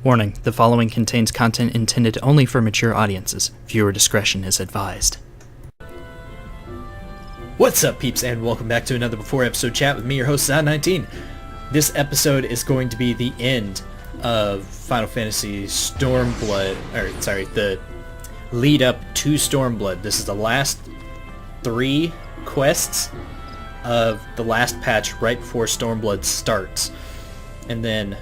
Warning, the following contains content intended only for mature audiences. Viewer discretion is advised. What's up, peeps, and welcome back to another Before Episode Chat with me, your host, Zod19. This episode is going to be the end of Final Fantasy Stormblood, the lead up to Stormblood. This is the last 3 quests of the last patch right before Stormblood starts. And then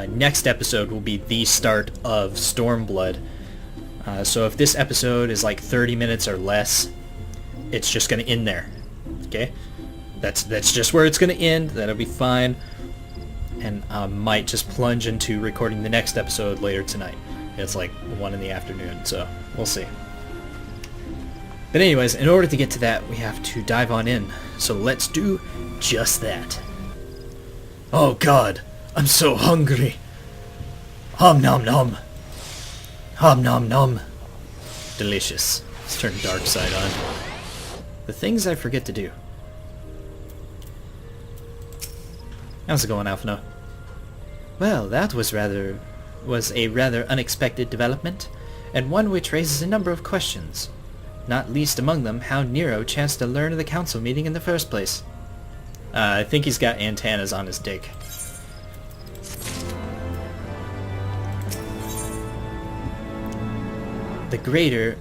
next episode will be the start of Stormblood. So if this episode is like 30 minutes or less, it's just going to end there. Okay? That's just where it's going to end. That'll be fine. And I might just plunge into recording the next episode later tonight. It's like 1 in the afternoon, so we'll see. But anyways, in order to get to that, we have to dive on in. So let's do just that. Oh god, I'm so hungry. Hom nom nom. Hom nom nom. Delicious. Let's turn dark side on. The things I forget to do. How's it going, Alphino? Well, that was a rather unexpected development, and one which raises a number of questions. Not least among them, how Nero chanced to learn of the council meeting in the first place. I think he's got antennas on his dick. The greater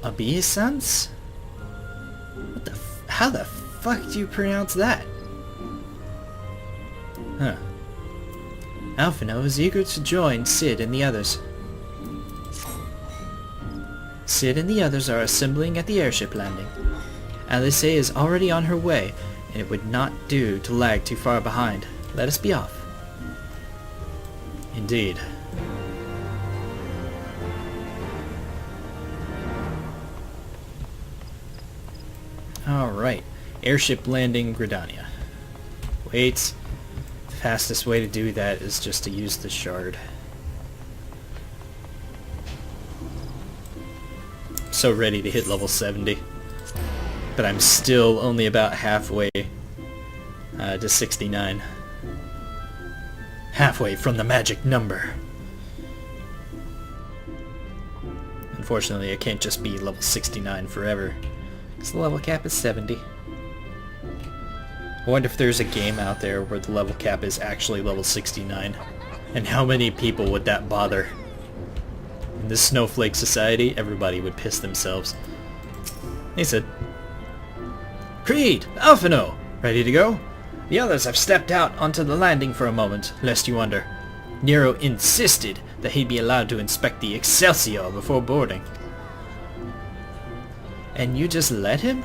Ascians? How the fuck do you pronounce that? Huh. Alphino is eager to join Cid and the others. Cid and the others are assembling at the airship landing. Alice is already on her way, and it would not do to lag too far behind. Let us be off. Indeed. Alright. Airship landing, Gridania. Wait. The fastest way to do that is just to use the shard. So ready to hit level 70. But I'm still only about halfway to 69. Halfway from the magic number. Unfortunately, I can't just be level 69 forever, because the level cap is 70. I wonder if there's a game out there where the level cap is actually level 69. And how many people would that bother? In this snowflake society, everybody would piss themselves. He said, Kreed! Alphino! Ready to go? The others have stepped out onto the landing for a moment, lest you wonder. Nero insisted that he be allowed to inspect the Excelsior before boarding. And you just let him?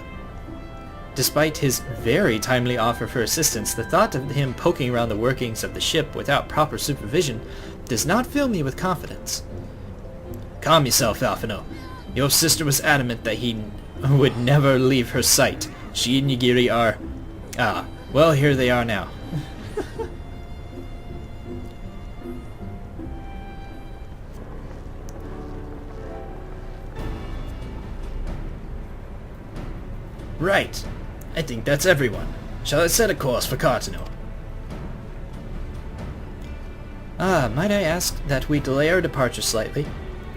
Despite his very timely offer for assistance, the thought of him poking around the workings of the ship without proper supervision does not fill me with confidence. Calm yourself, Alphino. Your sister was adamant that he would never leave her sight. She and Nigiri are... Ah, well, here they are now. Right. I think that's everyone. Shall I set a course for Cartano? Might I ask that we delay our departure slightly?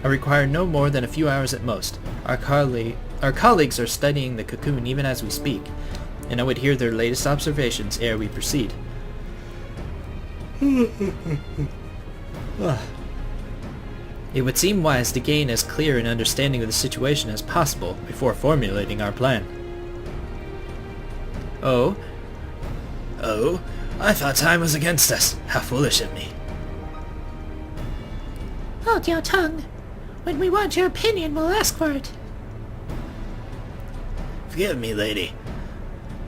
I require no more than a few hours at most. Our colleagues are studying the cocoon even as we speak, and I would hear their latest observations ere we proceed. It would seem wise to gain as clear an understanding of the situation as possible before formulating our plan. Oh? Oh? I thought time was against us. How foolish of me. Hold your tongue. When we want your opinion, we'll ask for it. Forgive me, lady.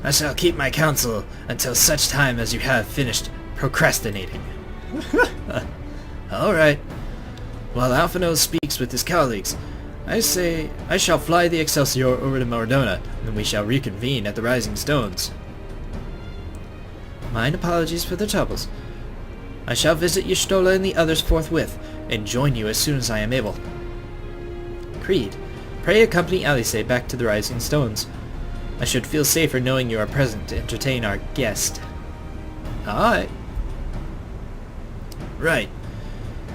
I shall keep my counsel until such time as you have finished procrastinating. Alright. While Alphino speaks with his colleagues, I say I shall fly the Excelsior over to Mordona, and we shall reconvene at the Rising Stones. Mine apologies for the troubles. I shall visit Y'shtola and the others forthwith, and join you as soon as I am able. Kreed, pray accompany Alice back to the Rising Stones. I should feel safer knowing you are present to entertain our guest. Alright. Right.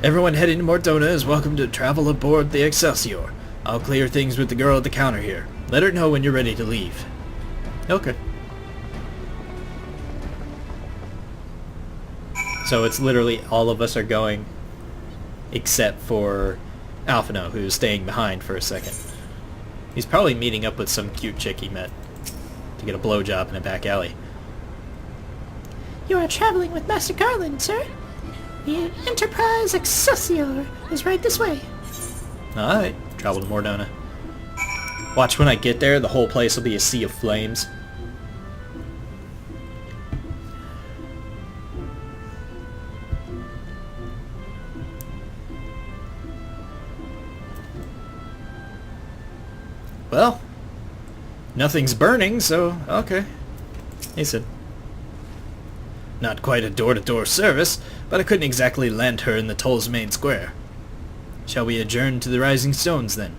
Everyone heading to Mortona is welcome to travel aboard the Excelsior. I'll clear things with the girl at the counter here. Let her know when you're ready to leave. Okay. So it's literally all of us are going, except for Alphino, who's staying behind for a second. He's probably meeting up with some cute chick he met to get a blowjob in a back alley. You are traveling with Master Garland, sir. The Enterprise Excelsior is right this way. Alright, travel to Mortona. Watch when I get there, the whole place will be a sea of flames. Well, nothing's burning, so okay. He said. Not quite a door-to-door service, but I couldn't exactly land her in the toll's main square. Shall we adjourn to the Rising Stones, then?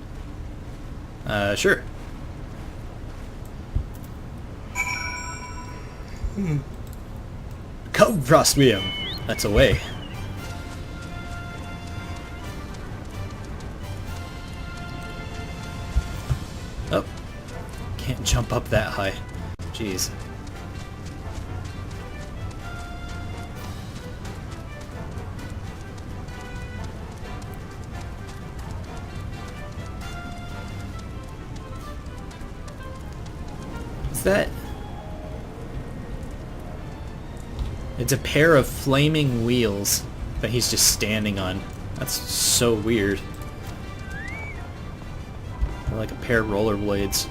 Sure. Come, Frostweam. That's away. Oh. Can't jump up that high. Jeez. That? It's a pair of flaming wheels that he's just standing on. That's so weird. Like a pair of rollerblades.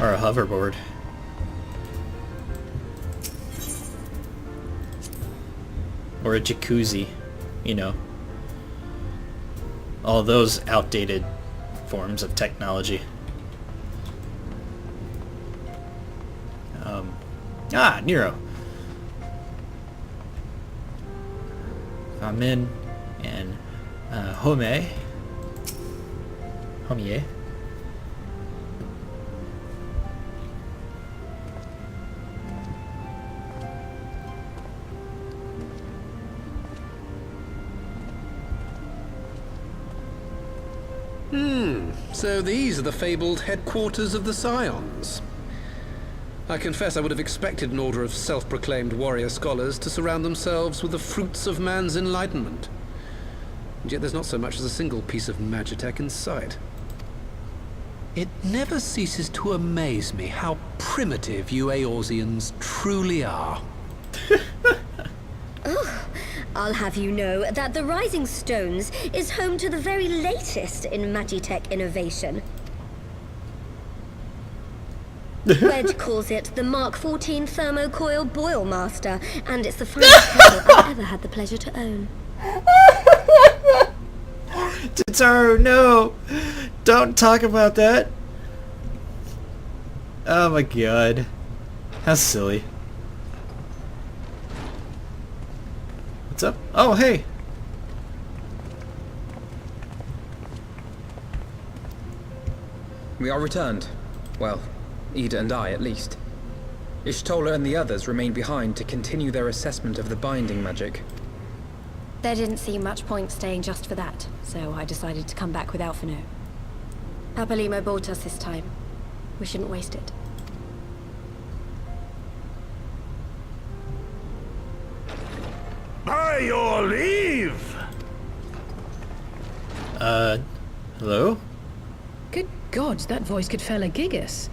Or a hoverboard. Or a jacuzzi. You know. All those outdated forms of technology. Nero. Amin and Homie. So these are the fabled headquarters of the Scions. I confess I would have expected an order of self-proclaimed warrior scholars to surround themselves with the fruits of man's enlightenment. And yet there's not so much as a single piece of magitech in sight. It never ceases to amaze me how primitive you Eorzeans truly are. Oh, I'll have you know that the Rising Stones is home to the very latest in magitech innovation. Wedge calls it the Mark 14 Thermocoil Boil Master, and it's the finest kettle I've ever had the pleasure to own. Tataru, no! Don't talk about that! Oh my god. How silly. What's up? Oh, hey! We are returned. Well, Ida and I, at least. Ishtola and the others remained behind to continue their assessment of the binding magic. There didn't seem much point staying just for that, so I decided to come back with Alphino. Apalimo bought us this time. We shouldn't waste it. By your leave! Hello? Good God, that voice could fell a gigas.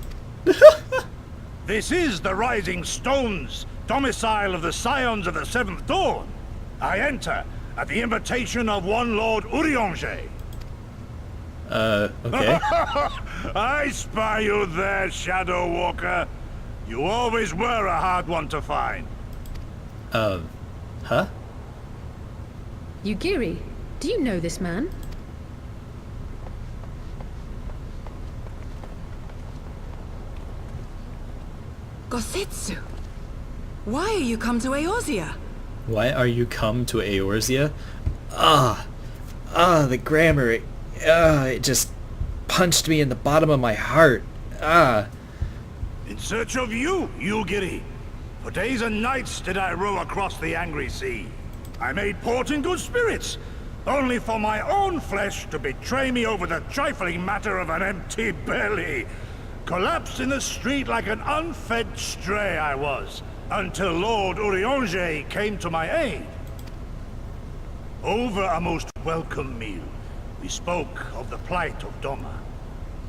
This is the Rising Stones, domicile of the Scions of the Seventh Dawn. I enter at the invitation of one Lord Eorzea. Okay. I spy you there, Shadow Walker. You always were a hard one to find. Huh? Yugiri, do you know this man? Gosetsu, why are you come to Eorzea? Why are you come to Eorzea? The grammar, it just punched me in the bottom of my heart. In search of you, Yugiri. For days and nights did I row across the angry sea. I made port in good spirits, only for my own flesh to betray me over the trifling matter of an empty belly. Collapsed in the street like an unfed stray I was, until Lord Eorzea came to my aid. Over a most welcome meal, we spoke of the plight of Doma,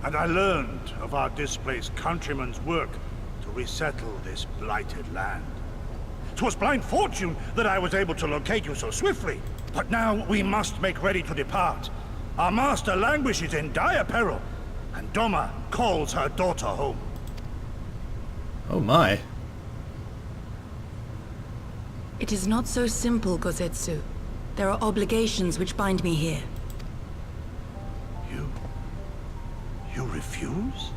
and I learned of our displaced countrymen's work to resettle this blighted land. 'Twas blind fortune that I was able to locate you so swiftly, but now we must make ready to depart. Our master languishes in dire peril, and Doma calls her daughter home. Oh my. It is not so simple, Gosetsu. There are obligations which bind me here. You refuse?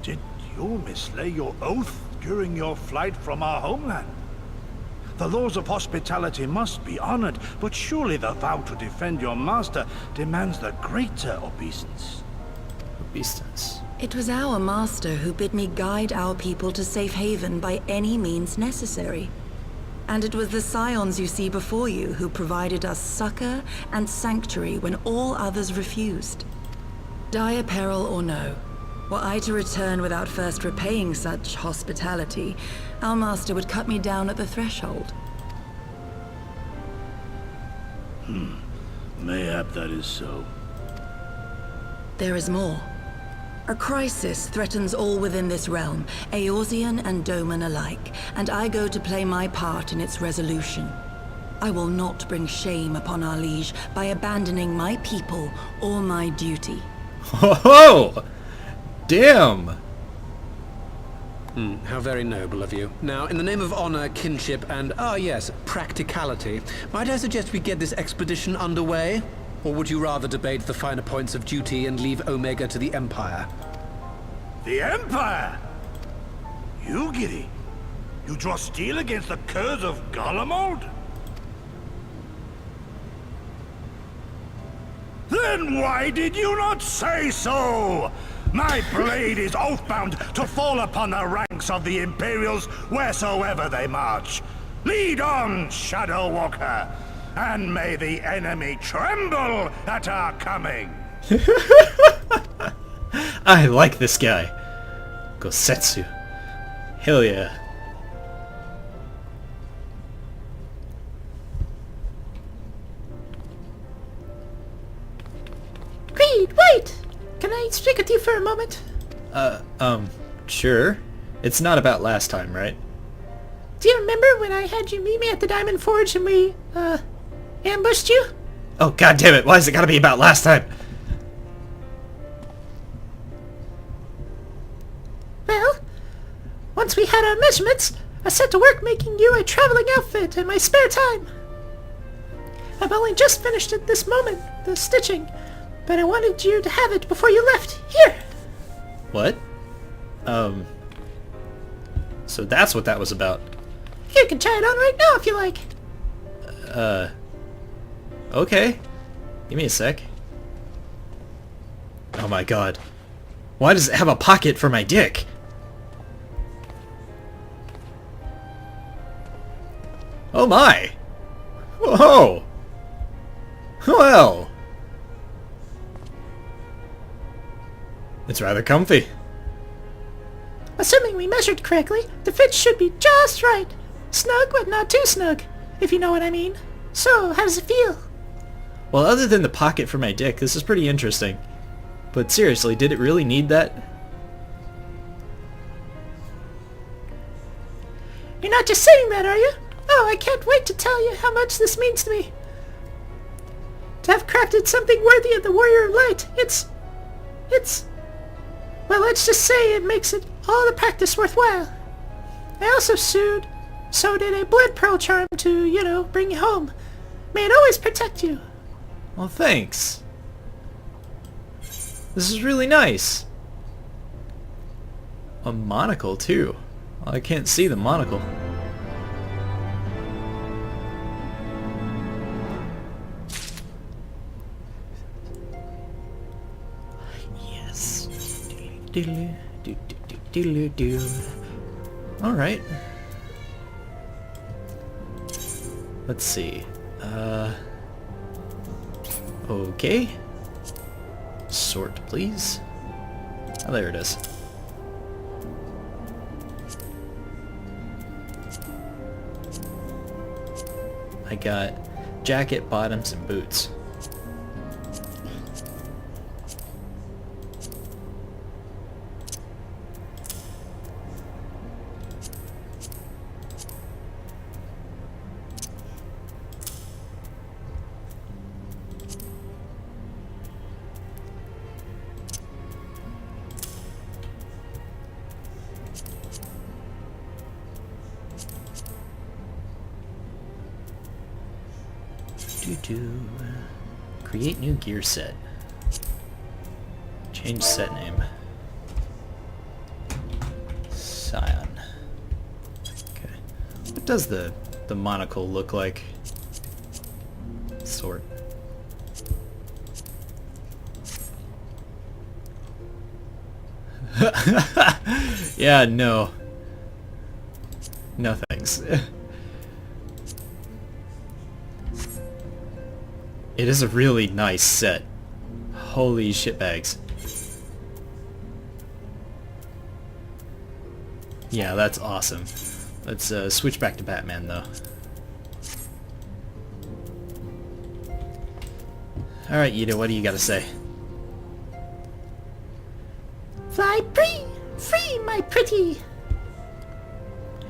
Did you mislay your oath during your flight from our homeland? The laws of hospitality must be honored, but surely the vow to defend your master demands the greater obeisance. Obeisance. It was our master who bid me guide our people to safe haven by any means necessary. And it was the Scions you see before you who provided us succor and sanctuary when all others refused. Dire peril or no, were I to return without first repaying such hospitality, our master would cut me down at the threshold. Mayhap that is so. There is more. A crisis threatens all within this realm, Eorzean and Doman alike, and I go to play my part in its resolution. I will not bring shame upon our liege by abandoning my people or my duty. Oh, damn. How very noble of you. Now, in the name of honor, kinship, and, yes, practicality, might I suggest we get this expedition underway? Or would you rather debate the finer points of duty and leave Omega to the Empire? The Empire? You, Giddy? You draw steel against the curs of Garlemald? Then why did you not say so? My blade is oathbound to fall upon the ranks of the Imperials wheresoever they march. Lead on, Shadow Walker, and may the enemy tremble at our coming. I like this guy. Gosetsu. Hell yeah. Kreed, wait! Can I speak with you for a moment? Sure. It's not about last time, right? Do you remember when I had you meet me at the Diamond Forge and we, ambushed you? Oh, god damn it, why has it gotta be about last time? Well, once we had our measurements, I set to work making you a traveling outfit in my spare time. I've only just finished at this moment, the stitching, but I wanted you to have it before you left. Here! What? So that's what that was about. You can try it on right now if you like. Okay. Give me a sec. Oh my god. Why does it have a pocket for my dick? Oh my! Whoa! Well! It's rather comfy. Assuming we measured correctly, the fit should be just right. Snug, but not too snug, if you know what I mean. So, how does it feel? Well, other than the pocket for my dick, this is pretty interesting. But seriously, did it really need that? You're not just saying that, are you? Oh, I can't wait to tell you how much this means to me. To have crafted something worthy of the Warrior of Light, it's... Well, let's just say it makes it all the practice worthwhile. I also sewed in a blood pearl charm to, bring you home. May it always protect you. Well, thanks. This is really nice. A monocle, too. I can't see the monocle. Yes. Alright. Let's see. Okay. Sort, please. Oh, there it is. I got jacket, bottoms, and boots. Create new gear set. Change set name. Scion. Okay. What does the monocle look like? Sort. Yeah, no. No thanks. It is a really nice set. Holy shitbags. Yeah, that's awesome. Let's switch back to Batman, though. Alright, Ida, what do you gotta say? Fly free! Free, my pretty!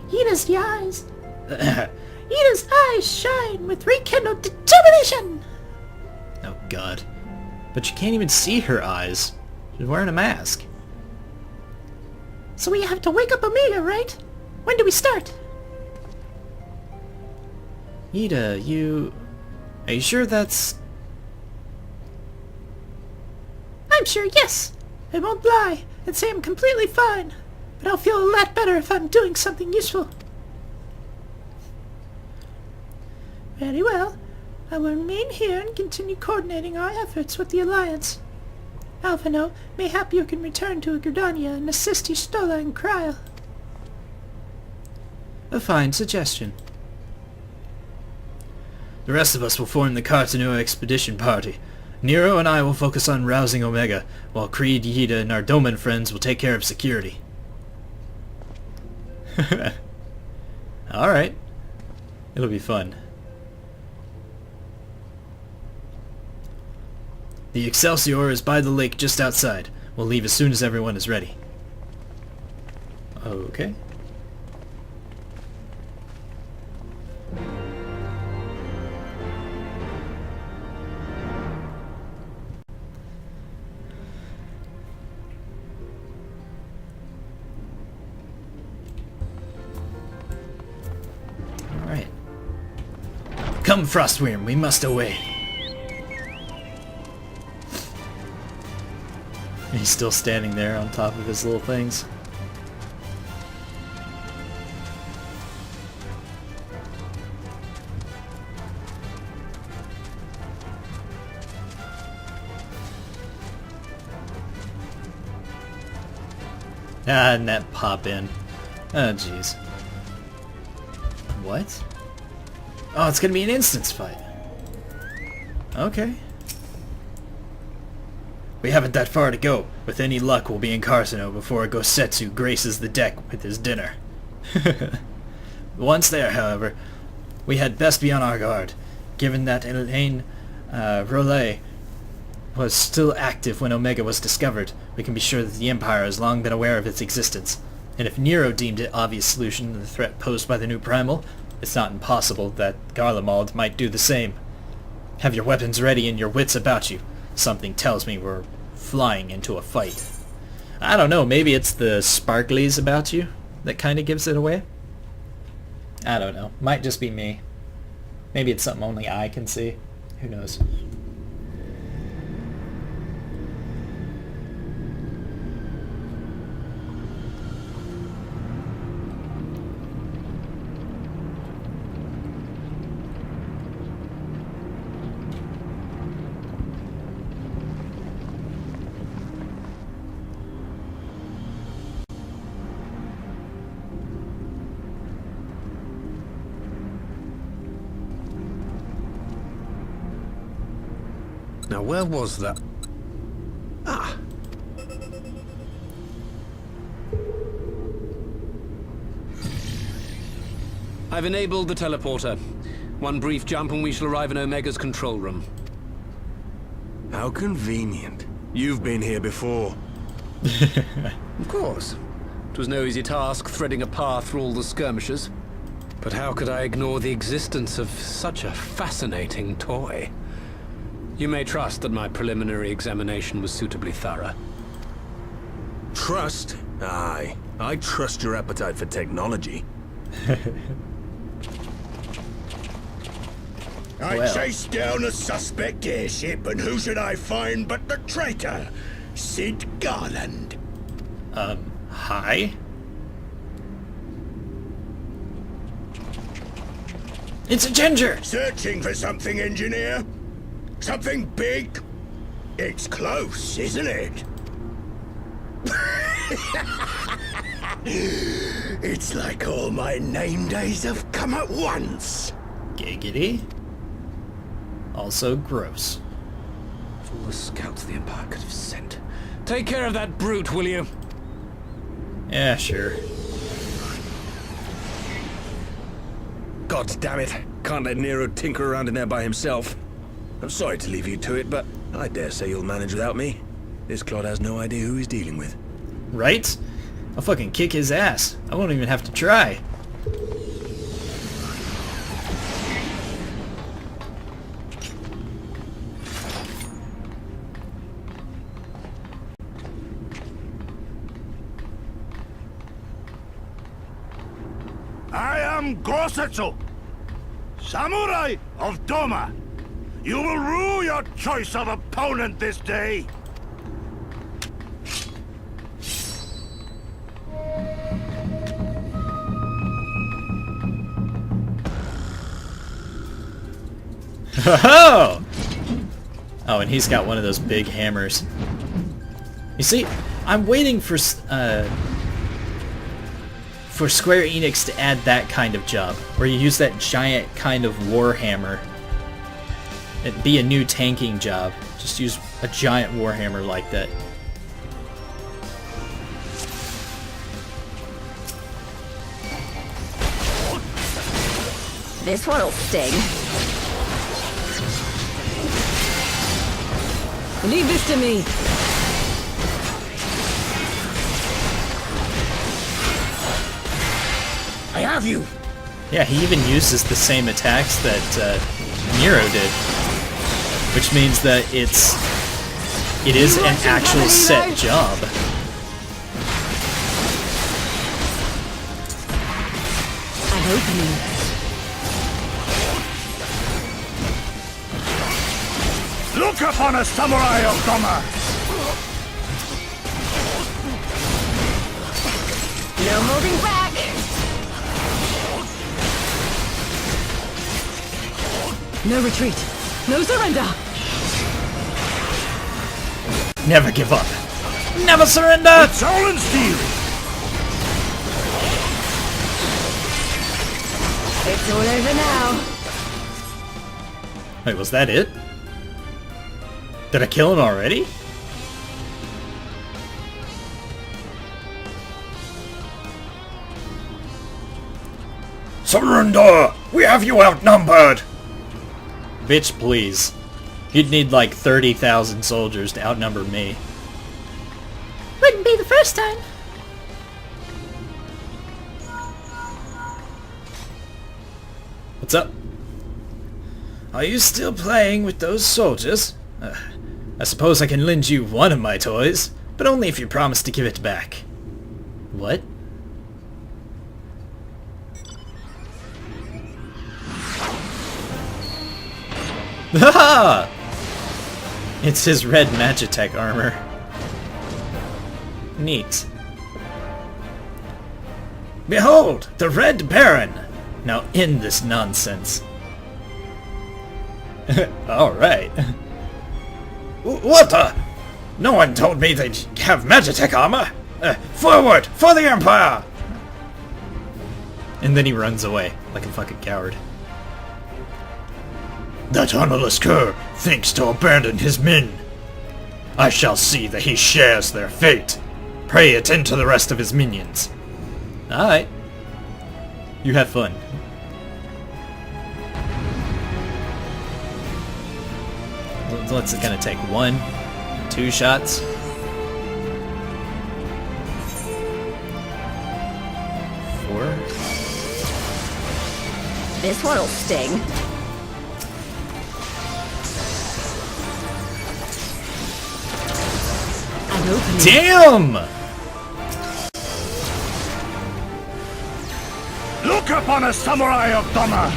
Ida's eyes. Ida's eyes shine with rekindled determination! Oh god. But you can't even see her eyes. She's wearing a mask. So we have to wake up Omega, right? When do we start? Ida, are you sure that's... I'm sure, yes! I won't lie and say I'm completely fine, but I'll feel a lot better if I'm doing something useful. Very well. I will remain here and continue coordinating our efforts with the Alliance. Alphino, mayhap you can return to Gridania and assist Y'shtola and Kryl. A fine suggestion. The rest of us will form the Cartanua Expedition Party. Nero and I will focus on rousing Omega, while Kreed, Yida, and our Doman friends will take care of security. Alright. It'll be fun. The Excelsior is by the lake just outside. We'll leave as soon as everyone is ready. Okay. Alright. Come, Frostworm, we must away. He's still standing there on top of his little things. Ah, and that pop in. Oh, jeez. What? Oh, it's gonna be an instance fight. Okay. We haven't that far to go. With any luck, we'll be in Carcino before Gosetsu graces the deck with his dinner. Once there, however, we had best be on our guard. Given that Elaine Roleplay was still active when Omega was discovered, we can be sure that the Empire has long been aware of its existence. And if Nero deemed it obvious solution to the threat posed by the new Primal, it's not impossible that Garlemald might do the same. Have your weapons ready and your wits about you. Something tells me we're flying into a fight. I don't know, maybe it's the sparklies about you that kind of gives it away? I don't know. Might just be me. Maybe it's something only I can see. Who knows? Now, where was that? Ah. I've enabled the teleporter. One brief jump and we shall arrive in Omega's control room. How convenient. You've been here before. Of course. It was no easy task threading a path through all the skirmishes. But how could I ignore the existence of such a fascinating toy? You may trust that my preliminary examination was suitably thorough. Trust? Aye. I trust your appetite for technology. I chased down a suspect airship, and who should I find but the traitor, Sid Garland. Hi? It's a ginger! Searching for something, engineer? Something big? It's close, isn't it? It's like all my name days have come at once. Giggity. Also gross. Of all the scouts the Empire could have sent. Take care of that brute, will you? Yeah, sure. God damn it. Can't let Nero tinker around in there by himself. I'm sorry to leave you to it, but I dare say you'll manage without me. This clod has no idea who he's dealing with. Right? I'll fucking kick his ass. I won't even have to try. I am Gosetsu, Samurai of Doma. You will rue your choice of opponent this day. Oh! Oh, and he's got one of those big hammers. You see, I'm waiting for Square Enix to add that kind of job, where you use that giant kind of war hammer. It'd be a new tanking job. Just use a giant war hammer like that. This one'll sting. Leave this to me. I have you. Yeah, he even uses the same attacks that Nero did, which means that it is an actual set job. I hope you. Look upon a samurai of Doma! No holding back! No retreat. No surrender. Never give up. Never surrender! It's all in steel! It's all over now. Wait, was that it? Did I kill him already? Surrender! We have you outnumbered! Bitch, please. You'd need like 30,000 soldiers to outnumber me. Wouldn't be the first time. What's up? Are you still playing with those soldiers? I suppose I can lend you one of my toys, but only if you promise to give it back. What? Haha! It's his red Magitech armor. Neat. Behold, the Red Baron! Now end this nonsense. Alright. What the? No one told me they'd have Magitech armor! Forward! For the Empire! And then he runs away, like a fucking coward. That honorless cur thinks to abandon his men. I shall see that he shares their fate. Pray attend to the rest of his minions. Alright. You have fun. What's it gonna take? 1? 2 shots? 4? This one'll sting. Damn! Look upon a samurai of Doma!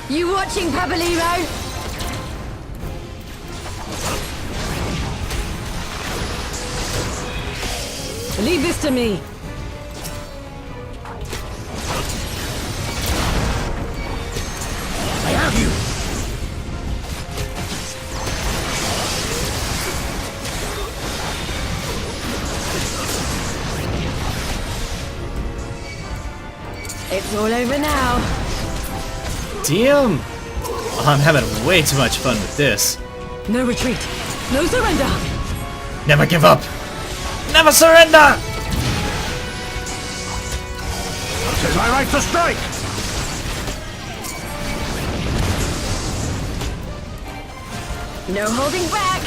You watching, Pabalimo? Leave this to me. I have you! It's all over now. Damn! I'm having way too much fun with this. No retreat. No surrender. Never give up! Never surrender! Tis my right to strike! No holding back.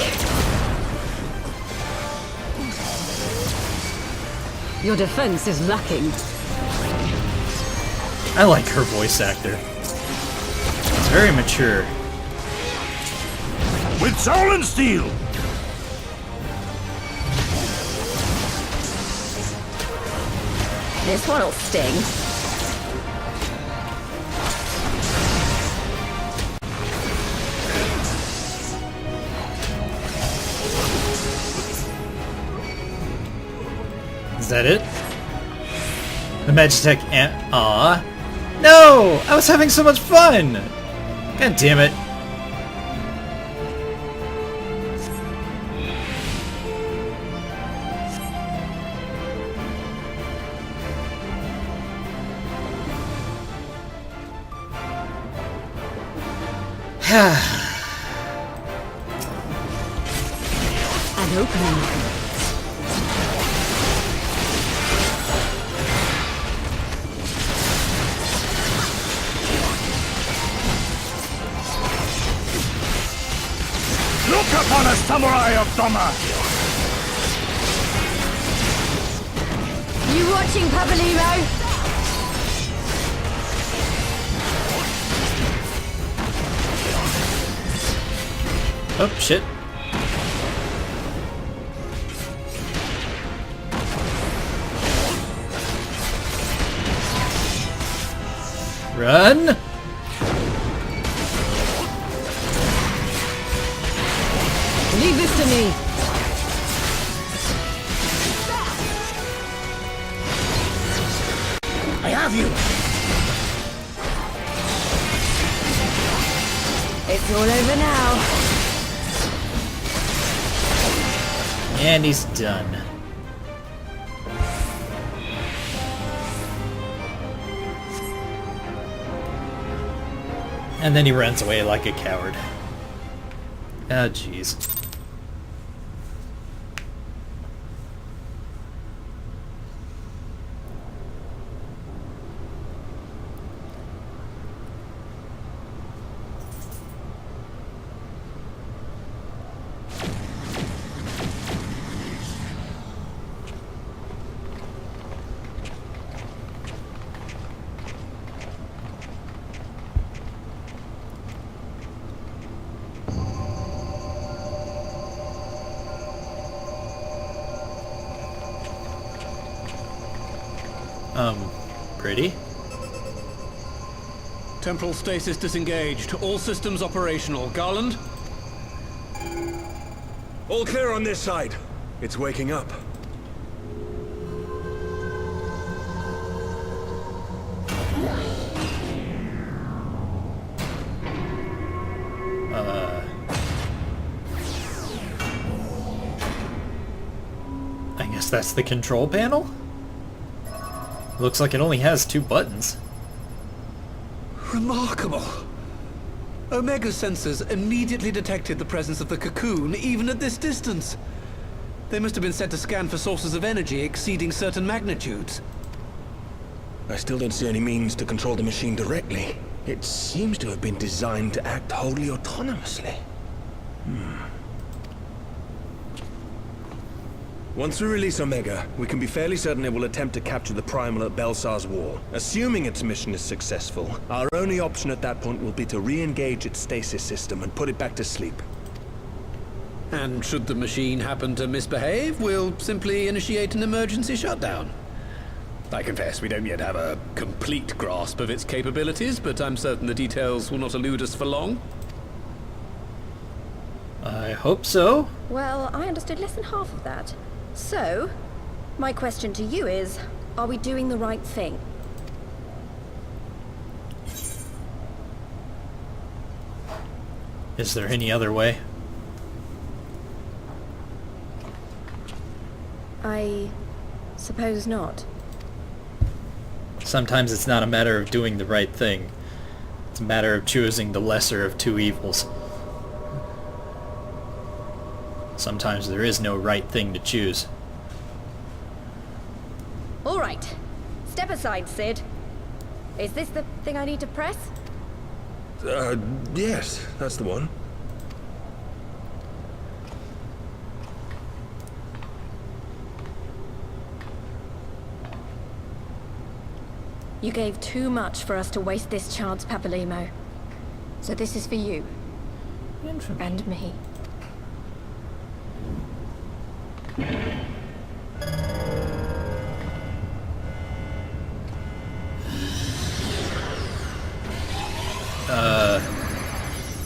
Your defense is lacking. I like her voice actor. It's very mature. With soul and steel! This one'll sting. Is that it? The Magitech and aw. No! I was having so much fun! God damn it. An opening. Look upon a samurai of Doma! You watching, Pabalimo? Oh, shit. Run! Leave this to me. I have you! It's all over now. And he's done. And then he runs away like a coward. Ah, jeez. Pretty? Temporal stasis disengaged. All systems operational. Garland? All clear on this side. It's waking up. I guess that's the control panel? Looks like it only has 2 buttons. Remarkable. Omega sensors immediately detected the presence of the cocoon, even at this distance. They must have been set to scan for sources of energy exceeding certain magnitudes. I still don't see any means to control the machine directly. It seems to have been designed to act wholly autonomously. Once we release Omega, we can be fairly certain it will attempt to capture the Primal at Belsar's Wall. Assuming its mission is successful, our only option at that point will be to re-engage its stasis system and put it back to sleep. And should the machine happen to misbehave, we'll simply initiate an emergency shutdown. I confess we don't yet have a complete grasp of its capabilities, but I'm certain the details will not elude us for long. I hope so. Well, I understood less than half of that. So, my question to you is, are we doing the right thing? Is there any other way? I suppose not. Sometimes it's not a matter of doing the right thing. It's a matter of choosing the lesser of two evils. Sometimes there is no right thing to choose. All right. Step aside, Sid. Is this the thing I need to press? Yes, that's the one. You gave too much for us to waste this chance, Papalimo. So this is for you. And me.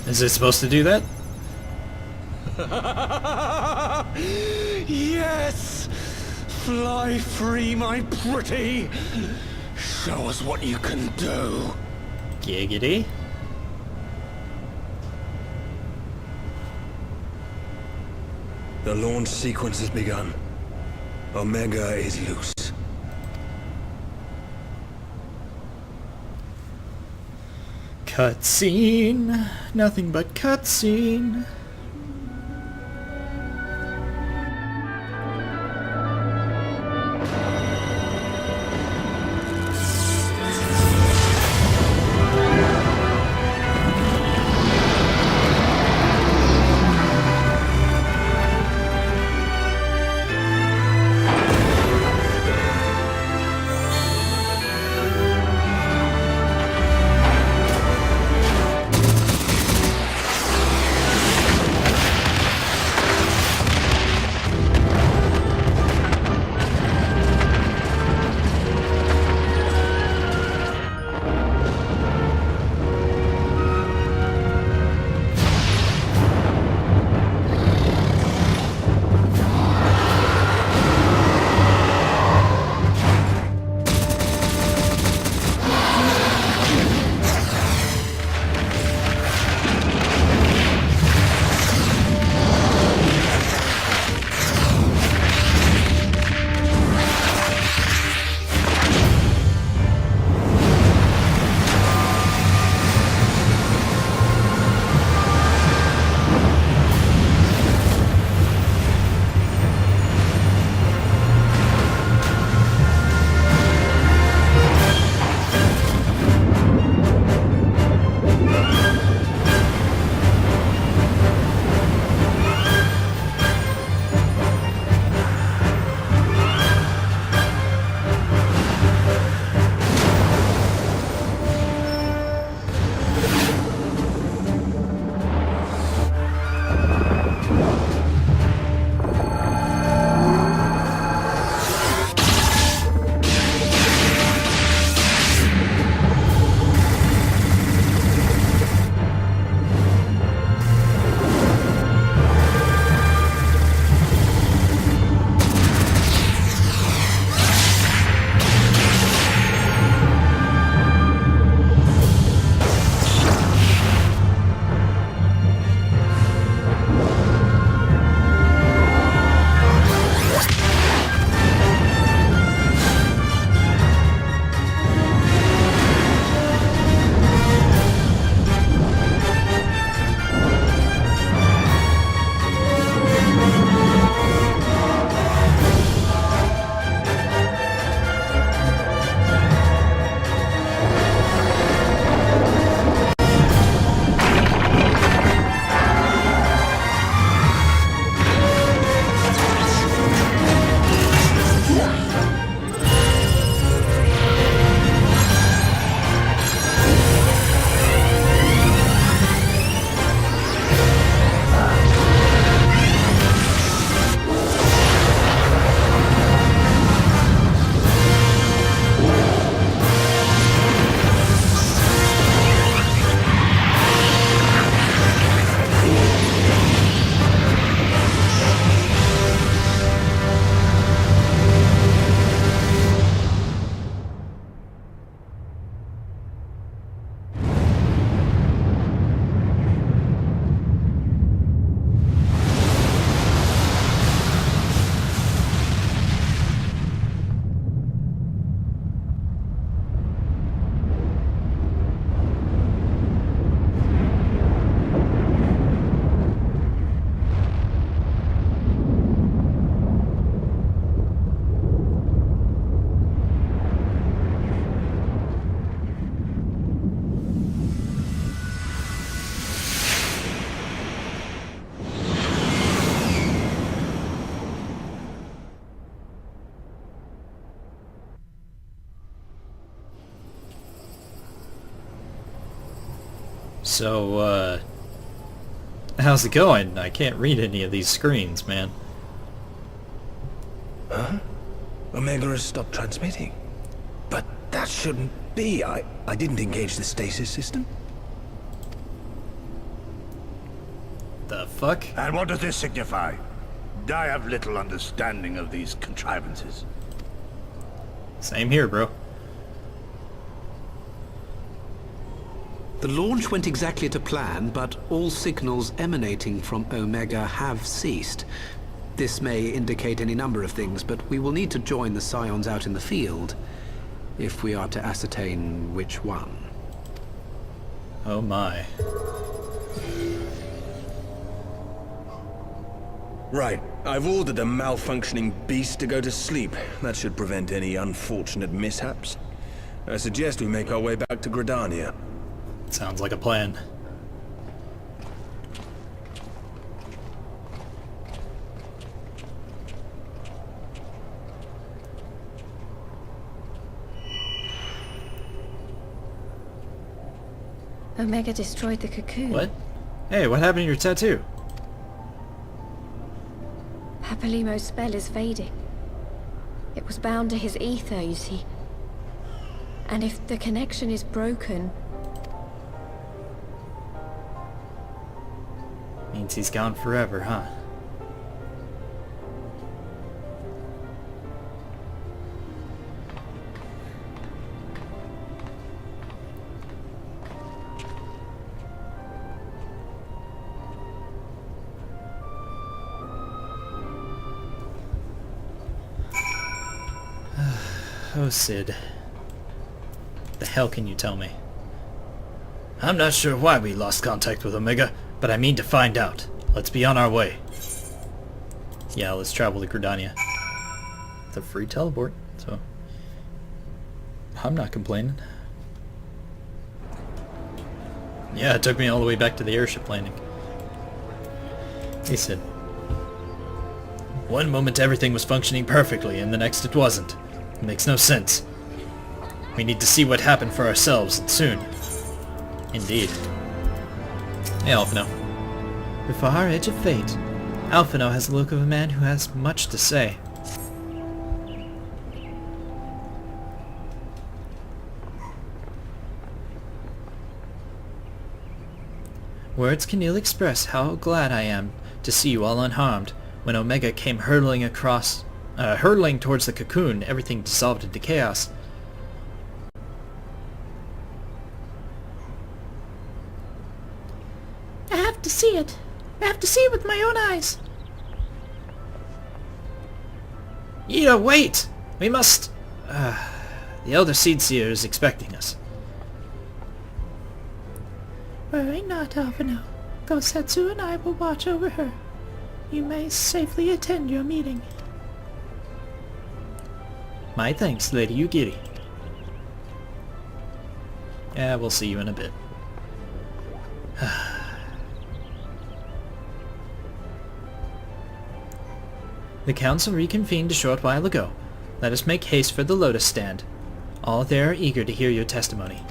Is it supposed to do that? Yes! Fly free, my pretty! Show us what you can do. Giggity. The launch sequence has begun. Omega is loose. Cutscene. Nothing but cutscene. So, how's it going? I can't read any of these screens, man. Huh? Omega has stopped transmitting. But that shouldn't be. I didn't engage the stasis system. The fuck? And what does this signify? I have little understanding of these contrivances. Same here, bro. The launch went exactly to plan, but all signals emanating from Omega have ceased. This may indicate any number of things, but we will need to join the Scions out in the field if we are to ascertain which one. Oh my. Right. I've ordered a malfunctioning beast to go to sleep. That should prevent any unfortunate mishaps. I suggest we make our way back to Gridania. Sounds like a plan. Omega destroyed the cocoon. What? Hey, what happened to your tattoo? Papalimo's spell is fading. It was bound to his ether, you see. And if the connection is broken... Means he's gone forever, huh? Oh, Sid. The hell can you tell me? I'm not sure why we lost contact with Omega, but I mean to find out. Let's be on our way. Yeah, let's travel to Gridania. It's a free teleport, so... I'm not complaining. Yeah, it took me all the way back to the airship landing. He said, one moment everything was functioning perfectly, and the next it wasn't. It makes no sense. We need to see what happened for ourselves, and soon. Indeed. Hey, Alphino. The far edge of fate. Alphino has the look of a man who has much to say. Words can ill express how glad I am to see you all unharmed. When Omega came hurtling towards the cocoon, everything dissolved into chaos. I have to see it. I have to see it with my own eyes. Ida, wait! We must... the Elder Seedseer is expecting us. Worry not, Alphino. Gosetsu and I will watch over her. You may safely attend your meeting. My thanks, Lady Yugiri. Yeah, we'll see you in a bit. The council reconvened a short while ago. Let us make haste for the Lotus Stand. All there are eager to hear your testimony.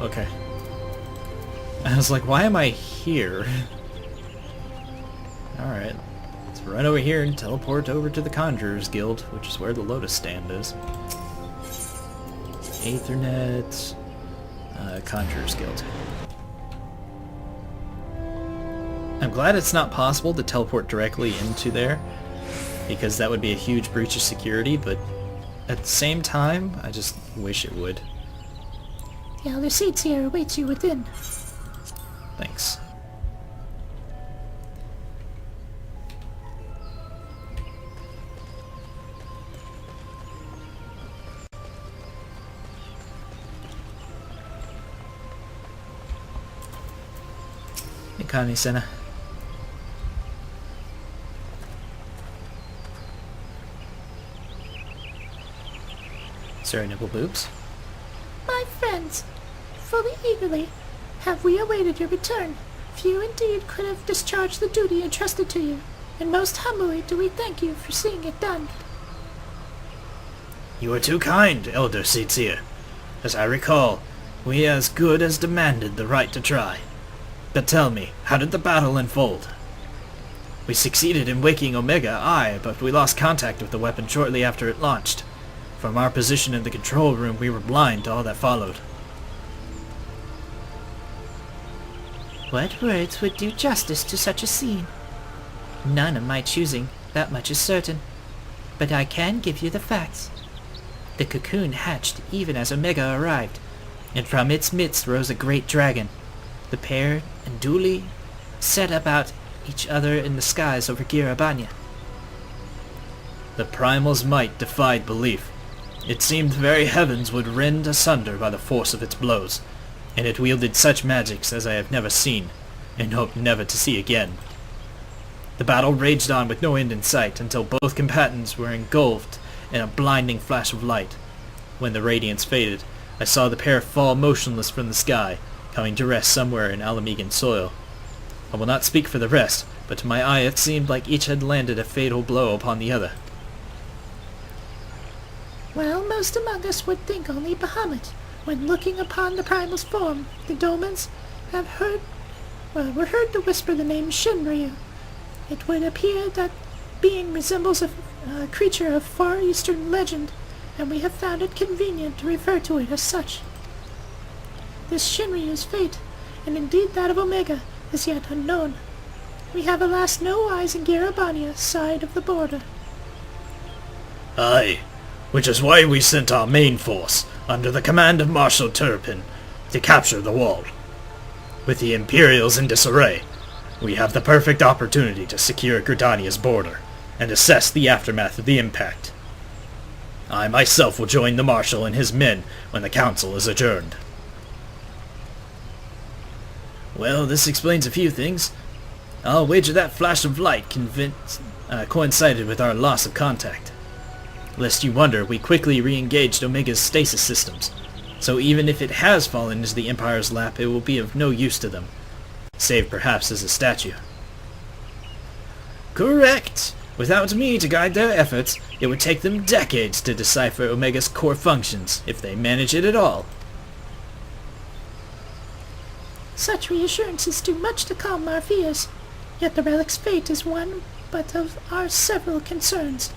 Okay. I was like, why am I here? Alright. Let's run over here and teleport over to the Conjurer's Guild, which is where the Lotus Stand is. Aethernet... Conjurer's Guild. I'm glad it's not possible to teleport directly into there, because that would be a huge breach of security, but at the same time, I just wish it would. The Elder Seedseer awaits you within. Thanks. Hey, Connie-Senna. Sorry, nipple boobs. My friends, fully eagerly have we awaited your return. Few indeed could have discharged the duty entrusted to you, and most humbly do we thank you for seeing it done. You are too kind, Elder Seetsier. As I recall, we as good as demanded the right to try. But tell me, how did the battle unfold? We succeeded in waking Omega, aye, but we lost contact with the weapon shortly after it launched. From our position in the control room, we were blind to all that followed. What words would do justice to such a scene? None of my choosing, that much is certain. But I can give you the facts. The cocoon hatched even as Omega arrived, and from its midst rose a great dragon. The pair duly set about each other in the skies over Girabanya. The primal's might defied belief. It seemed the very heavens would rend asunder by the force of its blows, and it wielded such magics as I have never seen, and hope never to see again. The battle raged on with no end in sight until both combatants were engulfed in a blinding flash of light. When the radiance faded, I saw the pair fall motionless from the sky, coming to rest somewhere in Alamegan soil. I will not speak for the rest, but to my eye it seemed like each had landed a fatal blow upon the other. Well, most among us would think only Bahamut, when looking upon the primal's form. The Domans were heard to whisper the name Shinryu. It would appear that being resembles a creature of far eastern legend, and we have found it convenient to refer to it as such. This Shinryu's fate, and indeed that of Omega, is yet unknown. We have alas no eyes in Girabanya side of the border. Aye, which is why we sent our main force, under the command of Marshal Turpin, to capture the wall. With the Imperials in disarray, we have the perfect opportunity to secure Gridania's border, and assess the aftermath of the impact. I myself will join the Marshal and his men when the council is adjourned. Well, this explains a few things. I'll wager that flash of light coincided with our loss of contact. Lest you wonder, we quickly re-engaged Omega's stasis systems, so even if it has fallen into the Empire's lap, it will be of no use to them, save perhaps as a statue. Correct! Without me to guide their efforts, it would take them decades to decipher Omega's core functions, if they manage it at all. Such reassurances do much to calm our fears, yet the relic's fate is one but of our several concerns.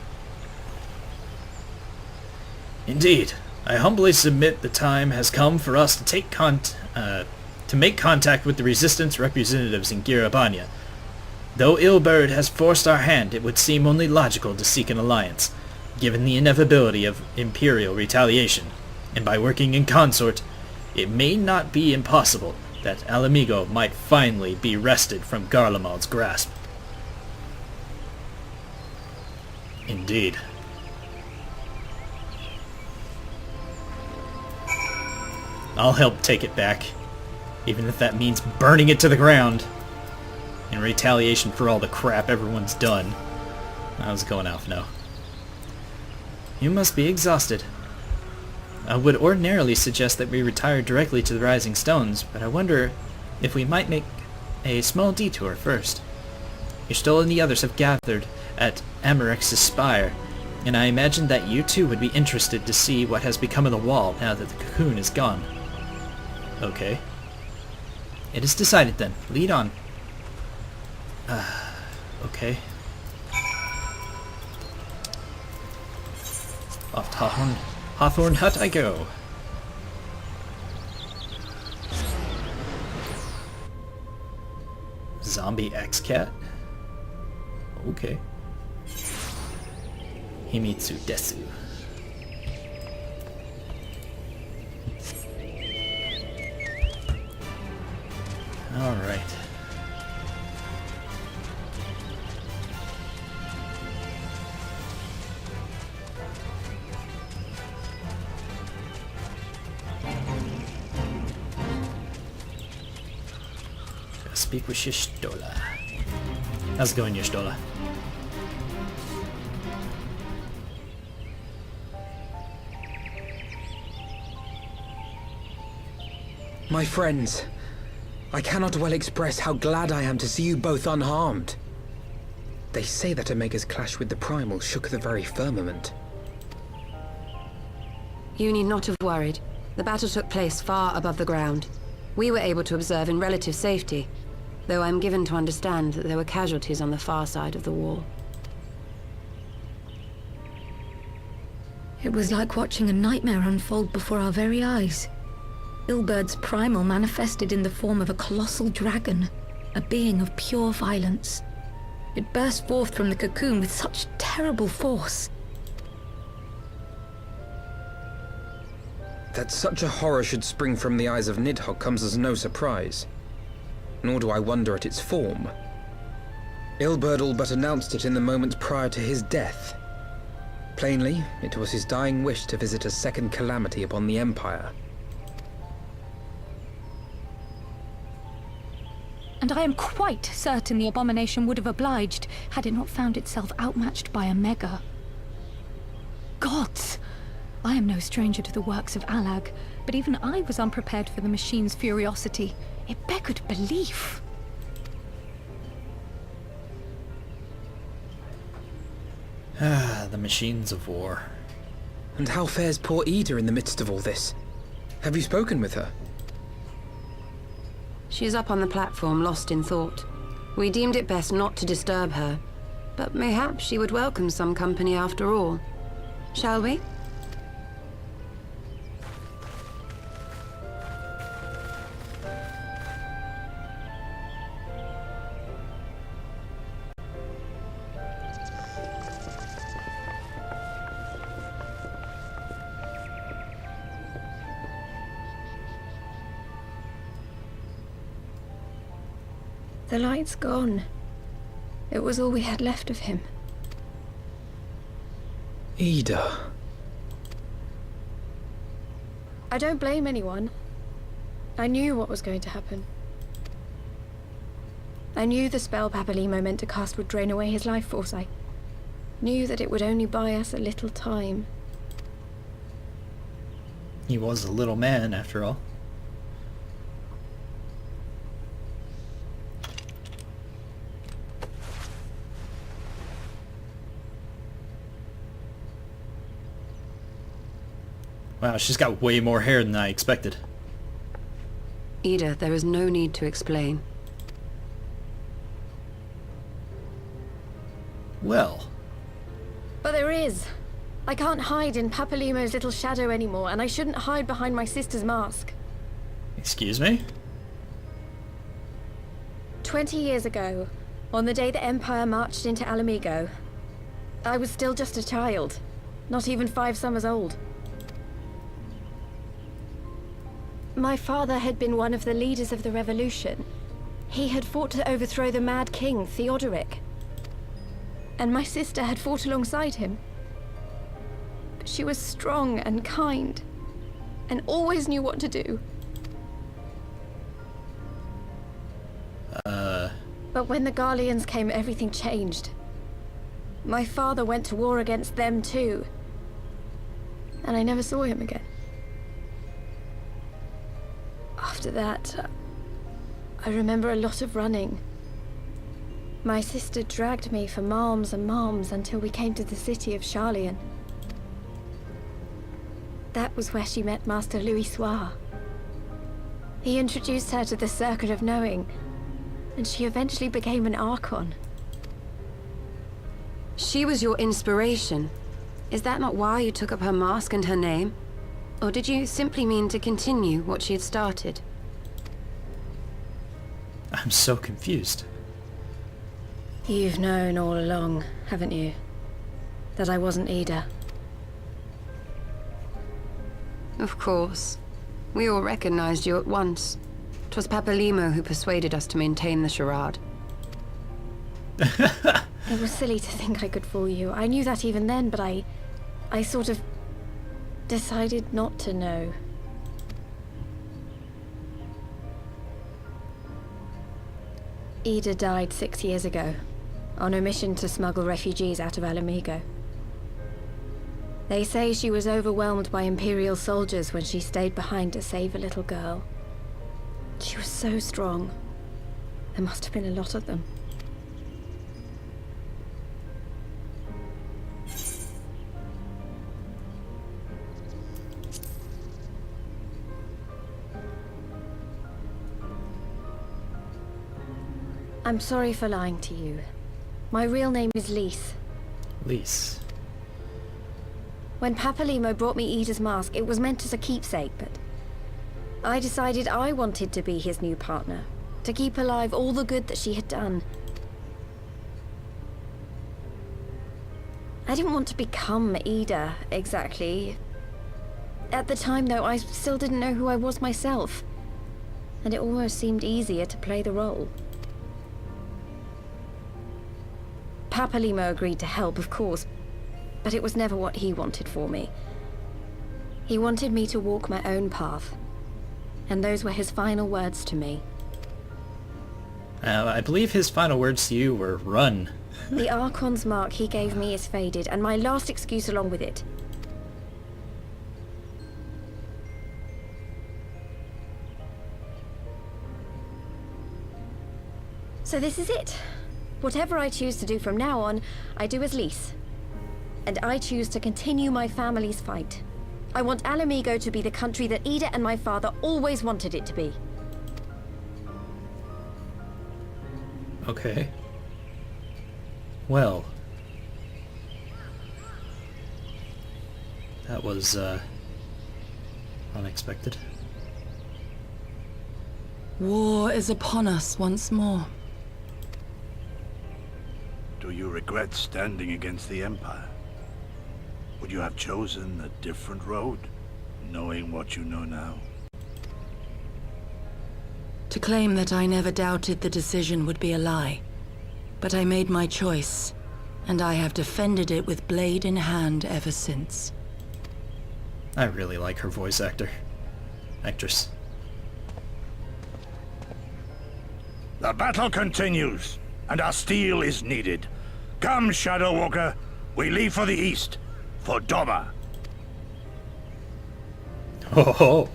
Indeed, I humbly submit the time has come for us to make contact with the Resistance representatives in Girabanya. Though Ilberd has forced our hand, it would seem only logical to seek an alliance, given the inevitability of Imperial retaliation, and by working in consort, it may not be impossible that Alamigo might finally be wrested from Garlemald's grasp. Indeed. I'll help take it back, even if that means burning it to the ground, in retaliation for all the crap everyone's done. How's it going, Alphino? You must be exhausted. I would ordinarily suggest that we retire directly to the Rising Stones, but I wonder if we might make a small detour first. Y'shtola and the others have gathered at Amarex's spire, and I imagine that you too would be interested to see what has become of the wall now that the cocoon is gone. Okay. It is decided then. Lead on. Okay. Off to Hawthorne Hut I go. Zombie X-Cat? Okay. Himitsu Desu. Alright. Gotta speak with Y'shtola. How's it going, Y'shtola? My friends, I cannot well express how glad I am to see you both unharmed. They say that Omega's clash with the Primal shook the very firmament. You need not have worried. The battle took place far above the ground. We were able to observe in relative safety, though I'm given to understand that there were casualties on the far side of the wall. It was like watching a nightmare unfold before our very eyes. Ilburd's primal manifested in the form of a colossal dragon, a being of pure violence. It burst forth from the cocoon with such terrible force. That such a horror should spring from the eyes of Nidhogg comes as no surprise. Nor do I wonder at its form. Ilberd all but announced it in the moments prior to his death. Plainly, it was his dying wish to visit a second calamity upon the Empire. And I am quite certain the abomination would have obliged had it not found itself outmatched by Omega. Gods! I am no stranger to the works of Alag, but even I was unprepared for the machine's furiosity. It beggared belief. The machines of war. And how fares poor Ida in the midst of all this? Have you spoken with her? She is up on the platform, lost in thought. We deemed it best not to disturb her, but mayhaps she would welcome some company after all. Shall we? The light's gone. It was all we had left of him. Ida. I don't blame anyone. I knew what was going to happen. I knew the spell Papalimo meant to cast would drain away his life force. I knew that it would only buy us a little time. He was a little man, after all. Wow, she's got way more hair than I expected. Ida, there is no need to explain. Well. But there is. I can't hide in Papalimo's little shadow anymore, and I shouldn't hide behind my sister's mask. Excuse me? 20 years ago, on the day the Empire marched into Alamigo, I was still just a child, not even 5 summers old. My father had been one of the leaders of the revolution. He had fought to overthrow the Mad King, Theodoric. And my sister had fought alongside him. But she was strong and kind, and always knew what to do. But when the Garleans came, everything changed. My father went to war against them too. And I never saw him again. After that, I remember a lot of running. My sister dragged me for malms and malms until we came to the city of Sharlayan. That was where she met Master Louis Soir. He introduced her to the Circle of Knowing, and she eventually became an Archon. She was your inspiration. Is that not why you took up her mask and her name? Or did you simply mean to continue what she had started? I'm so confused. You've known all along, haven't you? That I wasn't Ida. Of course. We all recognized you at once. 'Twas Papalimo who persuaded us to maintain the charade. It was silly to think I could fool you. I knew that even then, but I sort of decided not to know. Ida died 6 years ago, on a mission to smuggle refugees out of Alamigo. They say she was overwhelmed by Imperial soldiers when she stayed behind to save a little girl. She was so strong. There must have been a lot of them. I'm sorry for lying to you. My real name is Lise. Lise. When Papalimo brought me Ida's mask, it was meant as a keepsake, but I decided I wanted to be his new partner, to keep alive all the good that she had done. I didn't want to become Ida, exactly. At the time, though, I still didn't know who I was myself, and it almost seemed easier to play the role. Papalimo agreed to help, of course, but it was never what he wanted for me. He wanted me to walk my own path, and those were his final words to me. I believe his final words to you were, run. The Archon's mark he gave me is faded, and my last excuse along with it. So this is it. Whatever I choose to do from now on, I do as Lise. And I choose to continue my family's fight. I want Alamigo to be the country that Ida and my father always wanted it to be. Okay. Well. That was, unexpected. War is upon us once more. Do you regret standing against the Empire? Would you have chosen a different road, knowing what you know now? To claim that I never doubted the decision would be a lie. But I made my choice, and I have defended it with blade in hand ever since. I really like her voice actress. The battle continues, and our steel is needed. Come, Shadow Walker, we leave for the east, for Doma. Ho ho!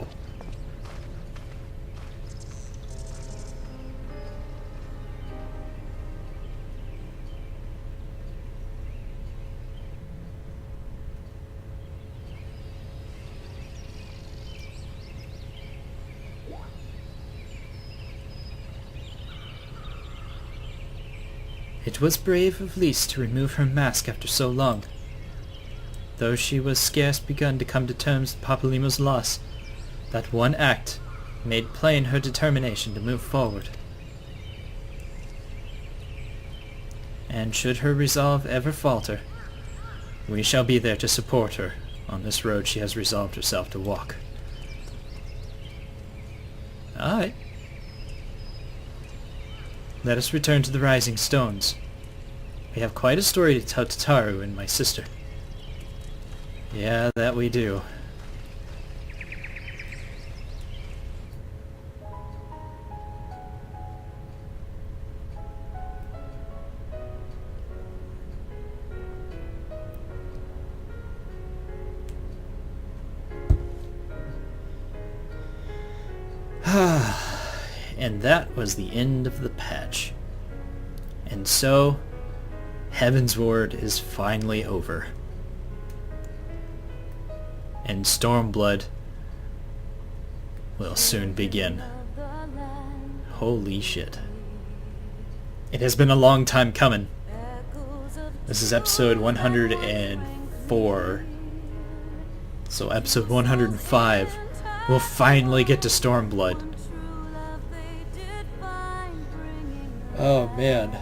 It was brave of Lise to remove her mask after so long. Though she was scarce begun to come to terms with Papalimo's loss, that one act made plain her determination to move forward. And should her resolve ever falter, we shall be there to support her on this road she has resolved herself to walk. Alright. Let us return to the Rising Stones. We have quite a story to tell to Taru and my sister. Yeah, that we do. And that was the end of the patch. And so, Heaven's Ward is finally over. And Stormblood will soon begin. Holy shit. It has been a long time coming. This is episode 104. So episode 105, we'll finally get to Stormblood. Oh man.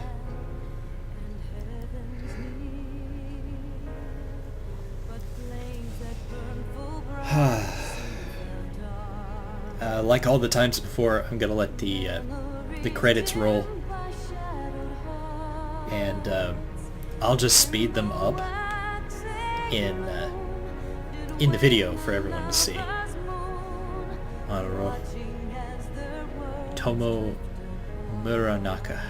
Like all the times before, I'm gonna let the credits roll, and I'll just speed them up in the video for everyone to see. On a roll. Tomo Muranaka,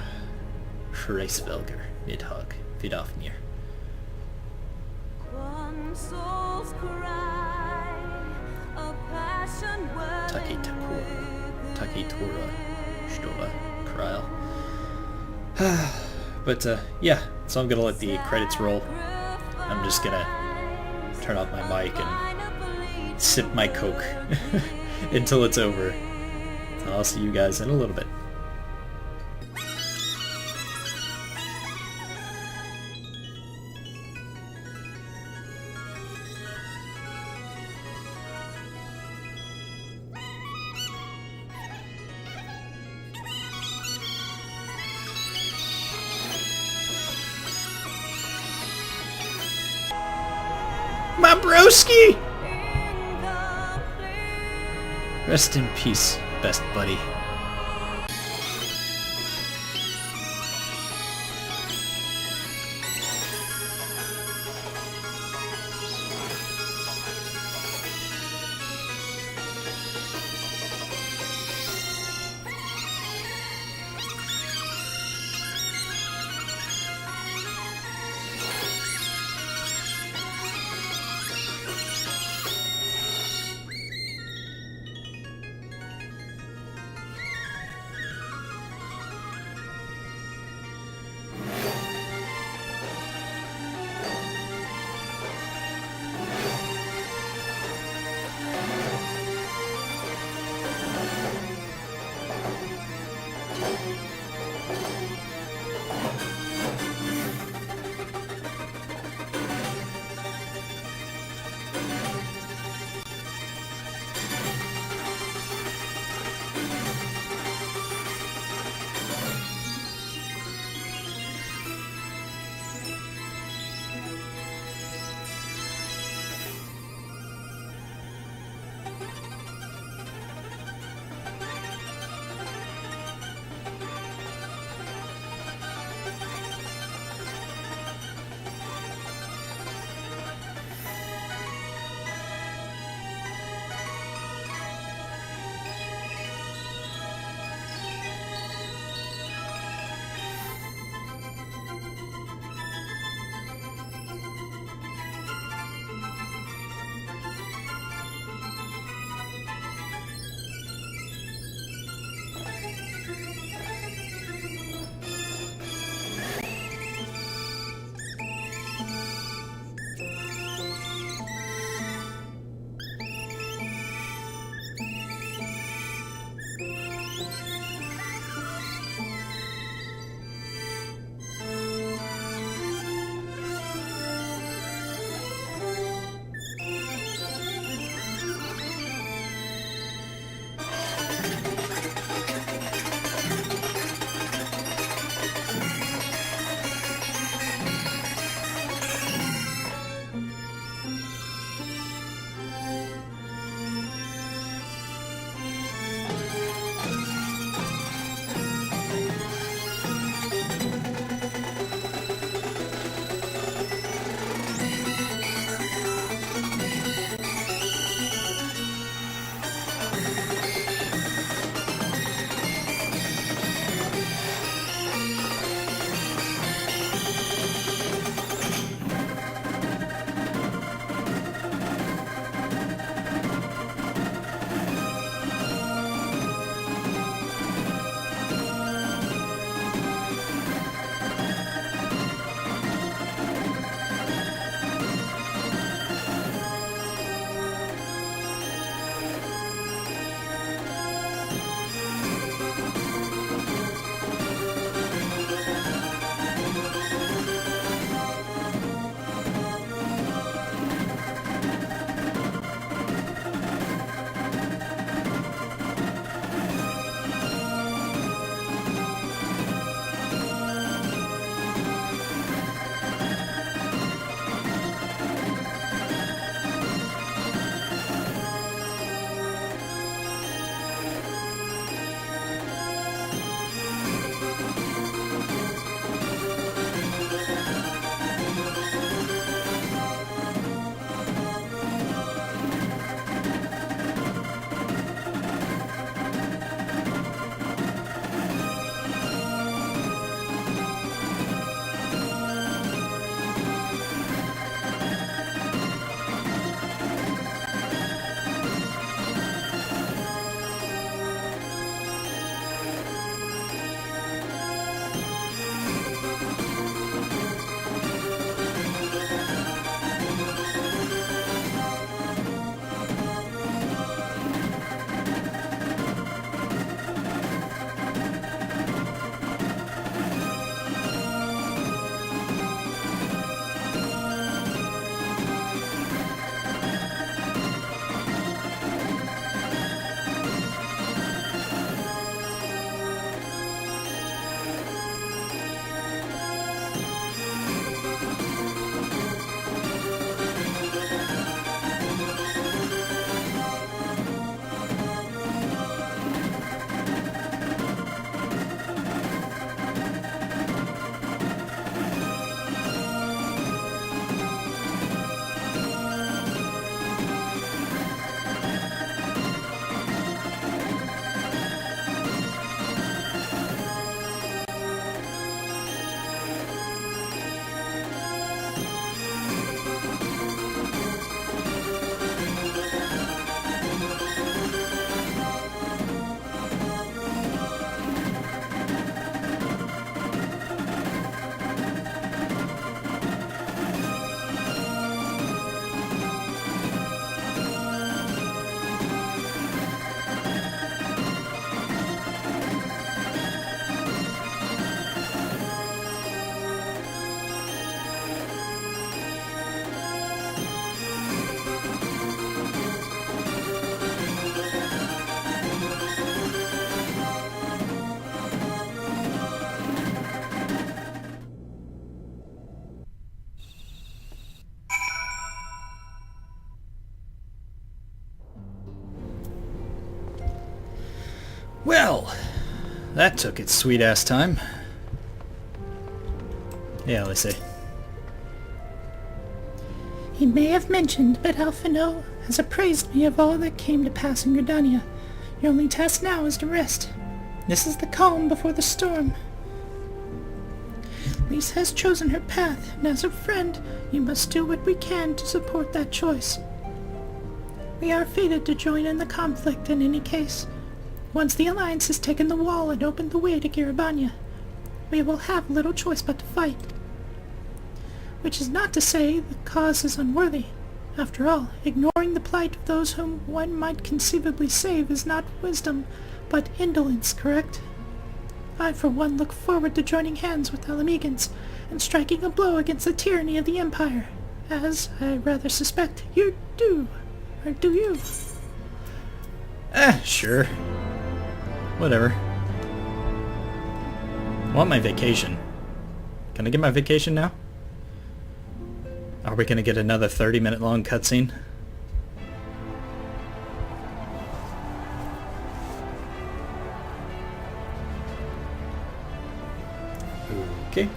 Schreisvelger, Nidhogg, Vidofnir. Taki Tapur, Taki Heitora, Stova, Kryl. But yeah, so I'm gonna let the credits roll. I'm just gonna turn off my mic and sip my Coke until it's over. So I'll see you guys in a little bit. My broski! Rest in peace, best buddy. Well, that took its sweet-ass time. Yeah, let's see. He may have mentioned, but Alphino has apprised me of all that came to pass in Gridania. Your only task now is to rest. This is the calm before the storm. Lisa has chosen her path, and as a friend, you must do what we can to support that choice. We are fated to join in the conflict in any case. Once the Alliance has taken the wall and opened the way to Garabania, we will have little choice but to fight. Which is not to say the cause is unworthy. After all, ignoring the plight of those whom one might conceivably save is not wisdom, but indolence, correct? I, for one, look forward to joining hands with Alamegans and striking a blow against the tyranny of the Empire, as I rather suspect you do. Or do you? Sure. Whatever. I want my vacation. Can I get my vacation now? Are we gonna get another 30-minute long cutscene? Okay.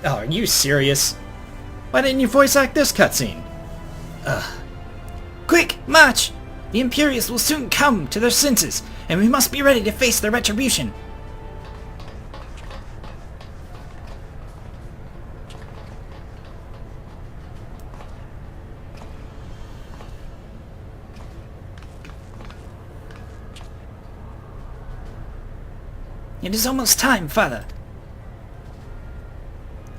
Oh, are you serious? Why didn't you voice act this cutscene? Ugh. Quick, march! The Imperials will soon come to their senses, and we must be ready to face their retribution. It is almost time, Father.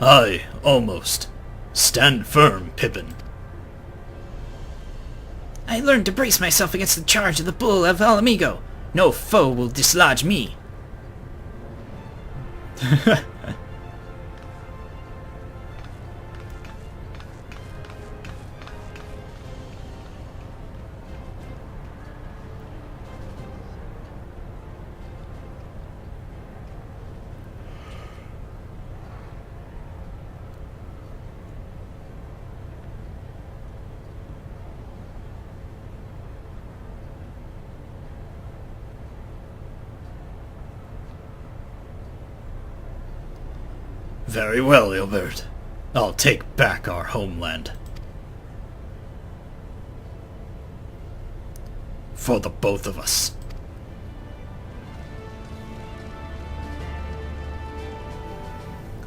Aye, almost. Stand firm, Pippin. I learned to brace myself against the charge of the Bull of Alamigo. No foe will dislodge me. Very well, Ilbert. I'll take back our homeland. For the both of us.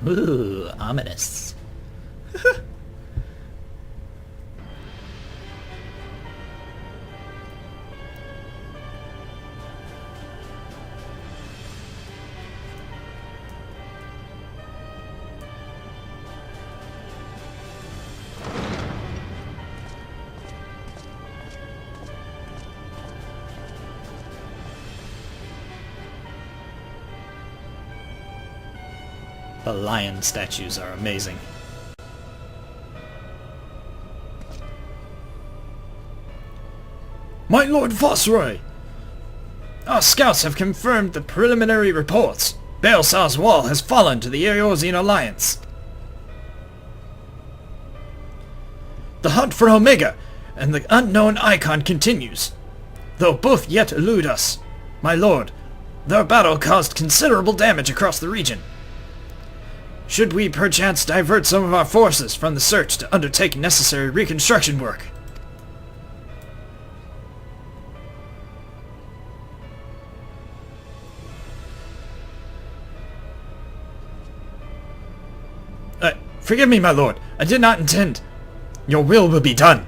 Ooh, ominous. The lion statues are amazing. My Lord Viceroy! Our scouts have confirmed the preliminary reports. Baelsar's wall has fallen to the Eorzean Alliance. The hunt for Omega and the unknown icon continues, though both yet elude us. My lord, their battle caused considerable damage across the region. Should we perchance divert some of our forces from the search to undertake necessary reconstruction work? Forgive me, my lord. I did not intend. Your will be done.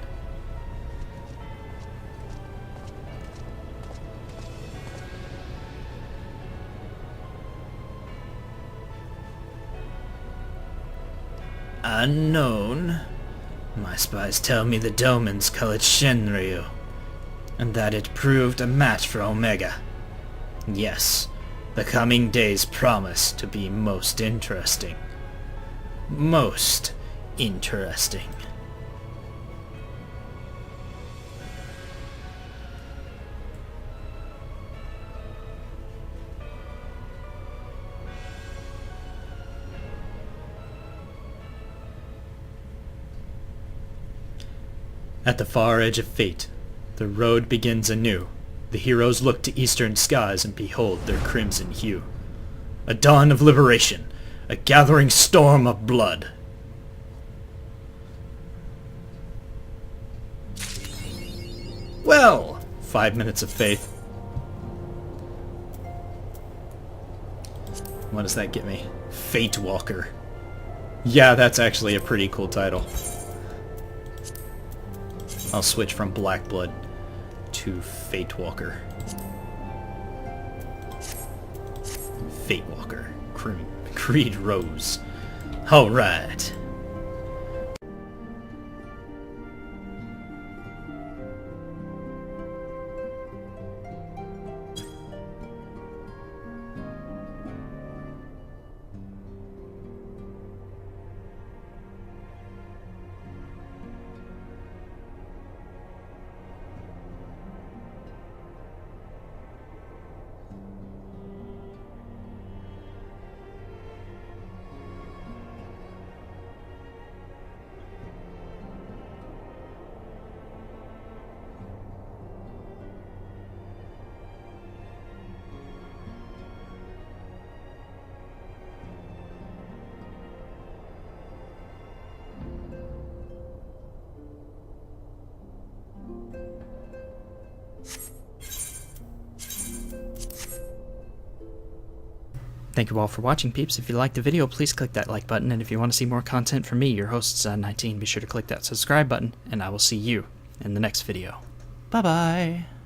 Unknown? My spies tell me the Domans call it Shenryu, and that it proved a match for Omega. Yes, the coming days promise to be most interesting. Most interesting. At the far edge of fate, the road begins anew The heroes look to eastern skies and behold their crimson hue. A dawn of liberation, a gathering storm of blood. Well, 5 minutes of faith. What does that get me? Fate Walker. Yeah, that's actually a pretty cool title. I'll switch from Black Blood to Fate Walker. Fate Walker. Kreed Rose. Alright. Thank you all for watching, peeps. If you liked the video, please click that like button, and if you want to see more content from me, your host, Zan19, be sure to click that subscribe button, and I will see you in the next video. Bye-bye!